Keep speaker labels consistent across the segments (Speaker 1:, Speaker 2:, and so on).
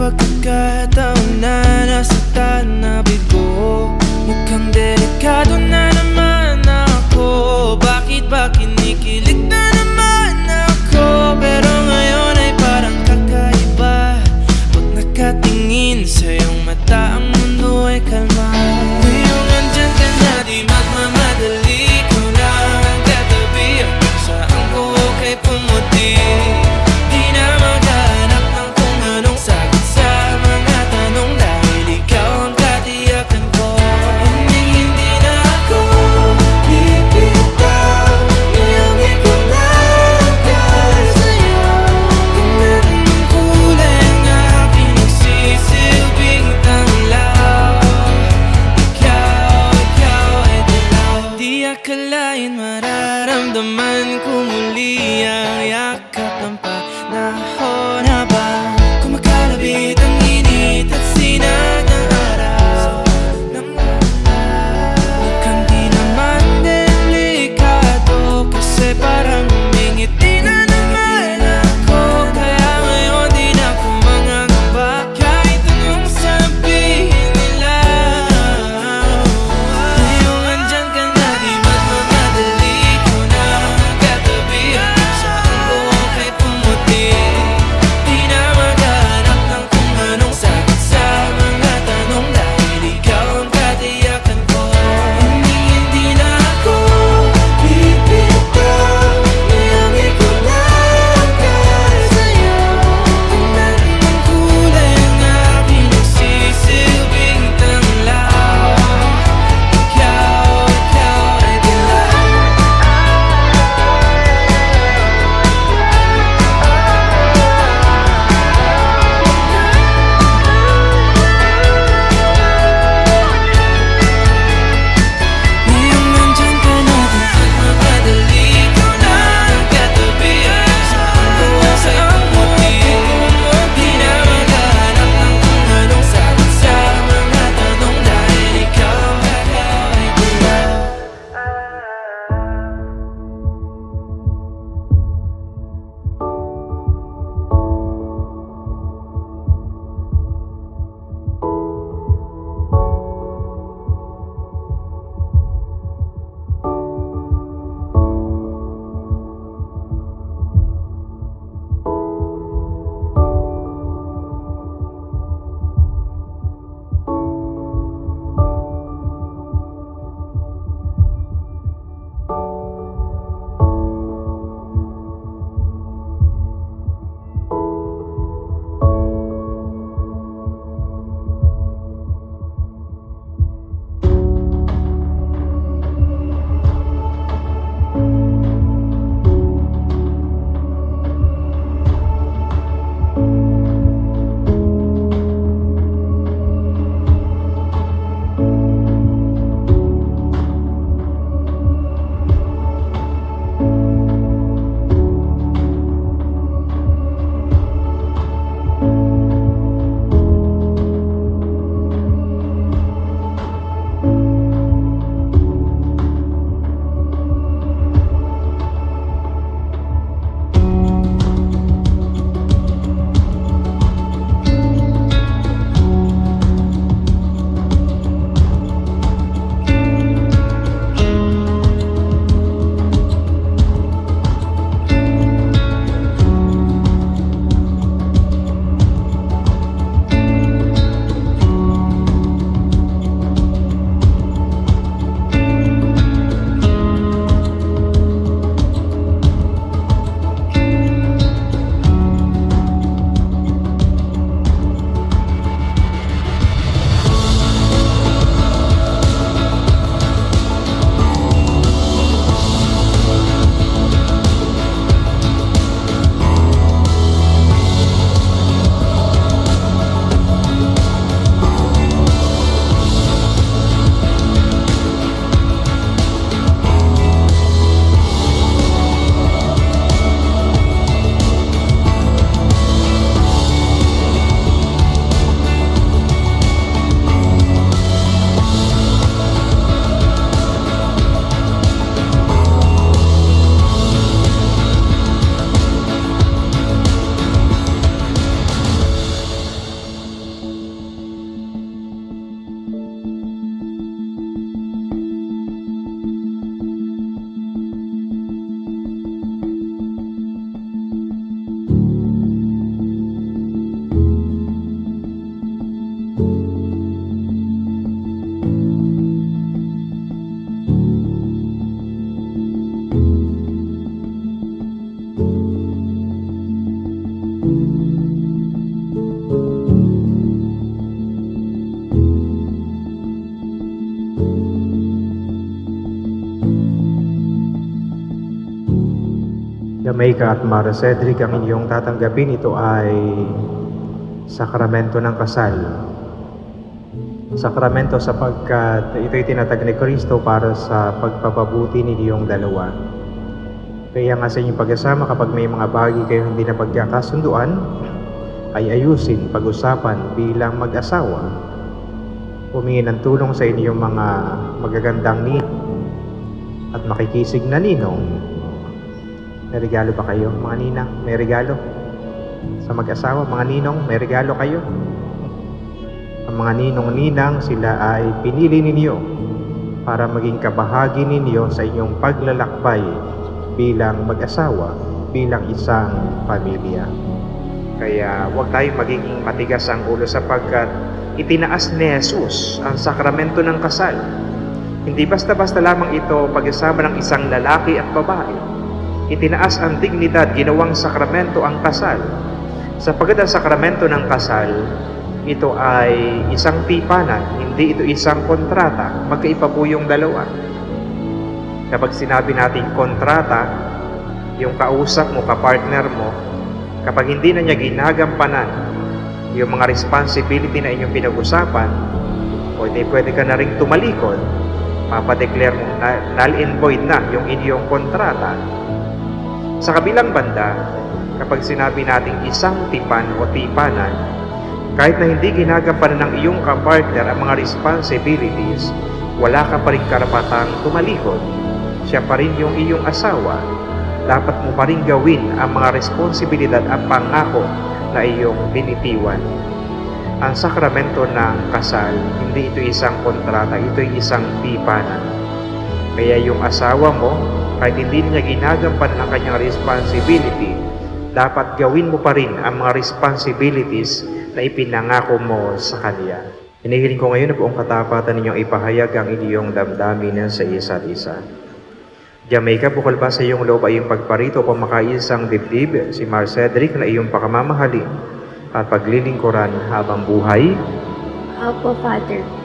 Speaker 1: pagkakataon na nasaktan na bigo. Mukhang delikado na naman ako. Bakit ba kinikilig na naman ako? Pero ngayon ay parang kakaiba. Pag nakatingin sa iyong mata, ang mundo ay kalma. Ngayong andyan ka na, di magmamadali. Ikaw lang ang katabi, ang saan ko okay pumuti. Di na maghanap ng kung anong sagot sa mga
Speaker 2: Jamaica at Mara Cedric, ang inyong tatanggapin, ito ay sakramento ng kasal. Sakramento sapagkat ito'y tinatag ni Kristo para sa pagpapabuti ninyong dalawa. Kaya nga sa inyong pagkasama, kapag may mga bagay kayo hindi na pagkakasunduan, ay ayusin, pag-usapan bilang mag-asawa. Humingi ng tulong sa inyong mga magagandang ninong at makikisig na ninong. May regalo ba kayo, mga ninang? May regalo? Sa mag-asawa, mga ninong, may regalo kayo? Ang mga ninong-ninang, sila ay pinili ninyo para maging kabahagi ninyo sa inyong paglalakbay bilang mag-asawa, bilang isang pamilya. Kaya huwag tayong magiging matigas ang ulo sapagkat itinaas ni Jesus ang sakramento ng kasal. Hindi basta-basta lamang ito pag-isama ng isang lalaki at babae. Itinaas ang dignidad, ginawang sakramento ang kasal. Sapagkat ang sakramento ng kasal, ito ay isang tipanan, hindi ito isang kontrata. Magkaiba po yung dalawa. Kapag sinabi natin kontrata, yung kausap mo, kapartner mo, kapag hindi na niya ginagampanan yung mga responsibility na inyong pinag-usapan, pwede ka na rin tumalikod, papadeclare mo na null and void na yung inyong kontrata. Sa kabilang banda, kapag sinabi nating isang tipan o tipanan, kahit na hindi ginagampanan ng iyong kapartner ang mga responsibilities, wala ka pa rin karapatang tumalikod. Siya pa rin yung iyong asawa. Dapat mo pa rin gawin ang mga responsibilidad at pangako na iyong binitiwan. Ang sakramento ng kasal, hindi ito isang kontrata, ito isang tipanan. Kaya yung asawa mo, kahit hindi niya ginagampanan ang kanyang responsibility, dapat gawin mo pa rin ang mga responsibilities na ipinangako mo sa kanya. Hinihiling ko ngayon na buong katapatan ninyong ipahayag ang inyong damdamin sa isa't isa. Jamaica, bukal ba sa iyong loob ay iyong pagparito o pamakaisang dibdib si Mar Cedric na iyong pakamamahalin at paglilingkuran habang buhay?
Speaker 3: Opo, Father.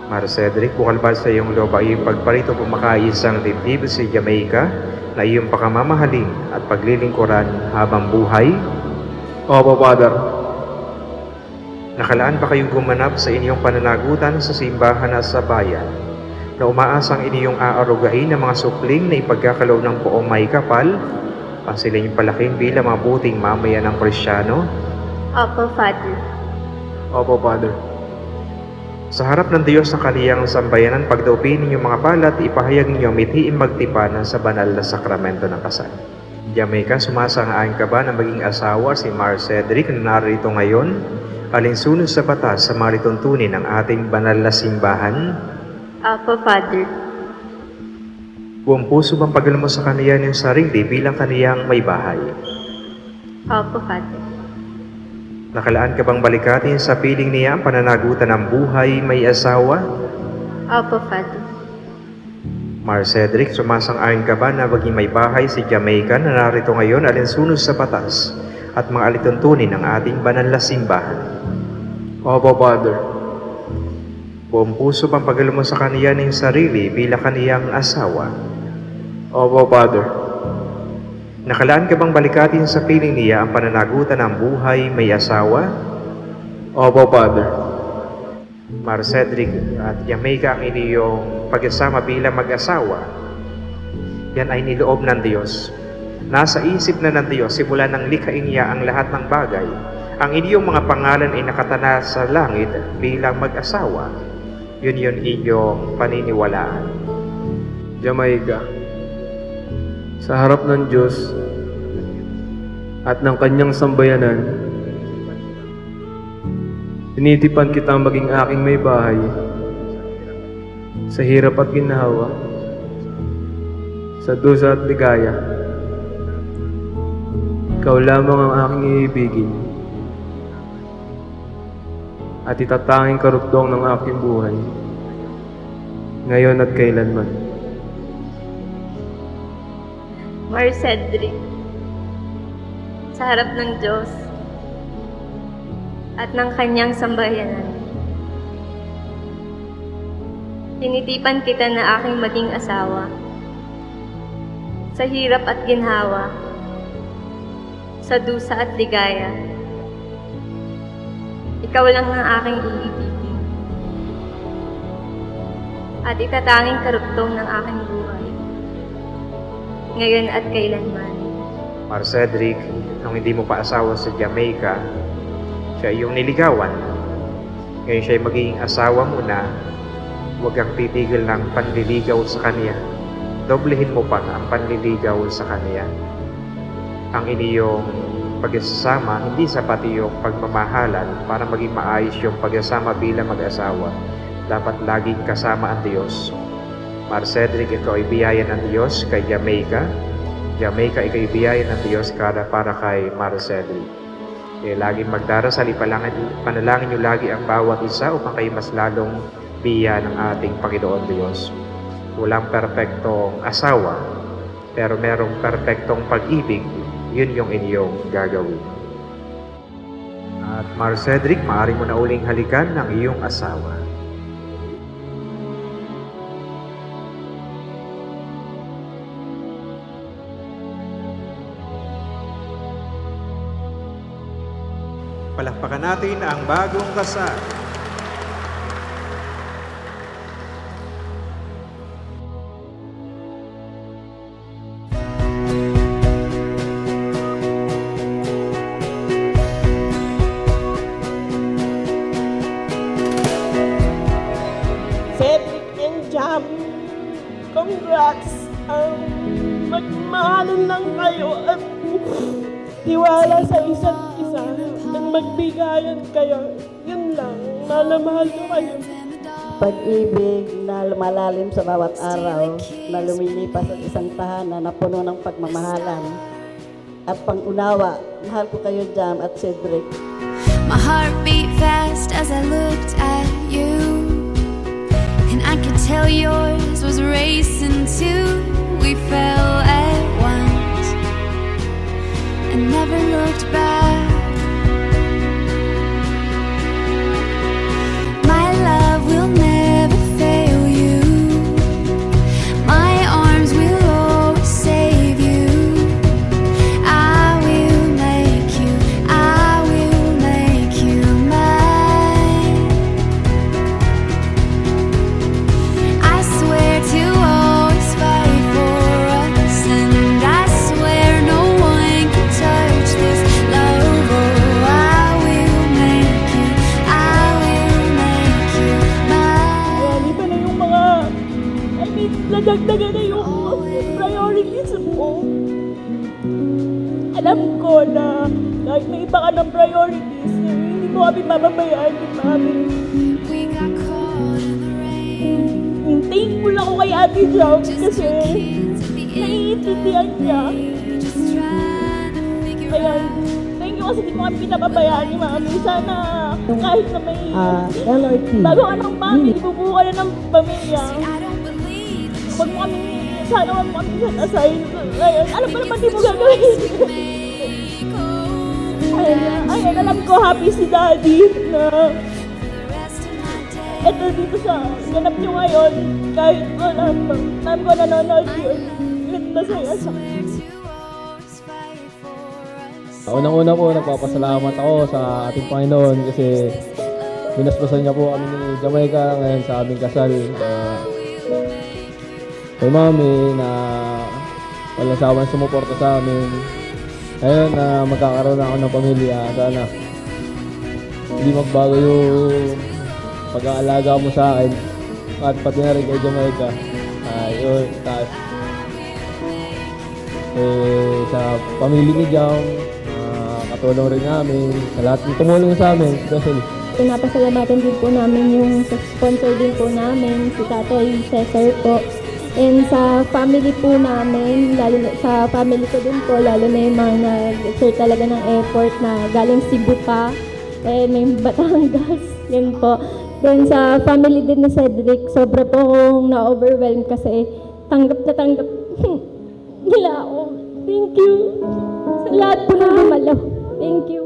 Speaker 2: Mar Cedric, bukal ba sa iyong loob ay iyong pagparito o pamakaisang dibdib si Jamaica na iyong pakamamahalin at paglilingkuran habang buhay?
Speaker 4: Opo, Father.
Speaker 2: Nakalaan ba kayong gumanap sa inyong pananagutan sa simbahan at sa bayan na umaasang inyong aarugain ng mga supling na ipagkakaloob ng poong may kapal ang sila inyong palaking bilang mabuting mamayan ng Kristyano?
Speaker 3: Opo, Father.
Speaker 4: Opo, Father.
Speaker 2: Sa harap ng Diyos ng kaniyang sambayanan, pagdaupin ninyong mga palat, ipahayag ninyo mithiin magtipanan sa banal na sakramento ng kasal. Jamaica, sumasang-ayon ka ba na maging asawa si Mar Cedric na narito ngayon, alinsunod sa batas sa mga lituntunin ng ating banal na simbahan?
Speaker 3: Opo, Father.
Speaker 2: Buong puso bang paggalan mo sa kaniya ng sarili bilang kaniyang may bahay?
Speaker 3: Opo, Father.
Speaker 2: Nakalaan ka bang balikatin sa piling niya ang pananagutan ng buhay may asawa?
Speaker 3: Opo, Father.
Speaker 2: Mar Cedric, sumasang-ayon ka ba na maging may bahay si Jamaica na narito ngayon alinsunod sa batas at mga alituntunin ng ating banal na simbahan?
Speaker 4: Opo, Father.
Speaker 2: Buong puso bang paggalan mo sa kaniya ng sarili bilang kaniyang asawa?
Speaker 4: Opo, Father.
Speaker 2: Nakalaan ka bang balikatin sa piling niya ang pananagutan ng buhay may asawa?
Speaker 4: Opo, Father.
Speaker 2: Mar Cedric at Jamaica, ang inyong pag-asama bilang mag-asawa, yan ay niloob ng Diyos. Nasa isip na ng Diyos, simula ng likhain niya ang lahat ng bagay. Ang inyong mga pangalan ay nakatana sa langit bilang mag-asawa. Yun inyong paniniwalaan.
Speaker 4: Jamaica, sa harap ng Diyos at ng kanyang sambayanan, tinitipan kitang maging aking may bahay sa hirap at ginhawa, sa dusa at ligaya. Ikaw lamang ang aking iibigin at itatanging karugtong ng aking buhay, ngayon at kailanman.
Speaker 3: Mar Cedric, sa harap ng Diyos at ng kanyang sambayanan, tinitipan kita na aking maging asawa sa hirap at ginhawa, sa dusa at ligaya. Ikaw lang ang aking iibigin at itatanging karugtong ng aking buhay, ngayon at kailanman.
Speaker 2: Mar Cedric, nung hindi mo pa asawa sa Jamaica, siya yung niligawan. Ngayon siya magiging asawa mo na, huwag kang titigil ng panliligaw sa kanya. Doblehin mo pa ang panliligaw sa kanya. Ang inyong pagsasama, hindi sapat yung pagmamahalan para maging maayos yung pagsasama bilang mag-asawa. Dapat laging kasama ang Diyos. Mar Cedric, ikaw ay biyaya ng Diyos kay Jamaica. Jamaica, ikaw ay biyaya ng Diyos para kay Mar Cedric. Kaya laging magdarasal, panalangin nyo lagi ang bawat isa upang kayo mas lalong biya ng ating Panginoon Diyos. Walang perpektong asawa, pero merong perpektong pag-ibig, yun yung inyong gagawin. At Mar Cedric, maaari mo na uling halikan ng iyong asawa. Palakpakan natin ang bagong kasal.
Speaker 5: Cedric and Jam, congrats! Magmahalan lang kayo at tiwala sa isa't isa at magbigayan kayo. Yun lang, mahal ko kayo.
Speaker 6: Pag-ibig na lumalalim sa bawat araw, na lumilipas sa isang tahanan na puno ng pagmamahalan at pang-unawa. Mahal ko kayo, Jam at Cedric.
Speaker 7: My heart beat fast as I looked at you, and I could tell yours was racing too. We fell at once and never looked back. My love will never fail you. My arms will always save you. I will make you mine. I swear to always fight for us, and I swear no one can touch this love. Oh, I will make you mine.
Speaker 5: Iba na yung mga, nadagdagan na yung priorities mo. Alam ko na kahit may iba ka ng priorities, hindi mo kami mababayaan din namin.
Speaker 7: We got caught in the rain.
Speaker 5: Thankful ako kay Ate Jam
Speaker 7: Just
Speaker 5: kasi
Speaker 7: two kids at the end
Speaker 5: naiintindihan niya.
Speaker 7: just trying to figure
Speaker 5: Ayan,
Speaker 7: out.
Speaker 5: thank you kasi di mo kami pinababayaan ni Mami. Sana kahit na may
Speaker 6: LRT.
Speaker 5: bago ka ng Mami, bubuo ka na ng pamilya.
Speaker 7: I don't believe that
Speaker 5: Huwag mo kami, sana huwag mo kami set aside. Ayun, alam ko naman di mo gagawin.
Speaker 7: make oh,
Speaker 5: Ayun, alam ko happy si Daddy na
Speaker 7: the rest of my day.
Speaker 5: eto dito sa ganap nyo ngayon. Kahit wala pa, time ko nanonood yun. Masaya siya.
Speaker 7: Swear to always fight for us.
Speaker 4: Unang-una po, nagpapasalamat ako sa ating Panginoon kasi binasbasan niya po kami ni Jamaica ngayon sa aming kasal. Kay Mami na walang sawang sumuporta sa amin. Ngayon na magkakaroon na ako ng pamilya, sana hindi magbago yung pag-aalaga mo sa akin at pati na rin kay Jamaica. Yun, taas. Sa pamilya ni Jam, katulong rin namin, sa lahat ng tumulong sa amin, especially.
Speaker 8: Pinapasalamatan din po namin yung sa sponsor din po namin, si Tatay Cesar po. And sa family po namin, lalo na, sa family ko din po, lalo na yung mga nag-exert talaga ng effort na galing Cebu pa, may Batangas, yun po. Then sa family din ni Cedric, sobra po akong na-overwhelm kasi tanggap na tanggap nila ako. Thank you sa lahat po na dumalo. Thank you.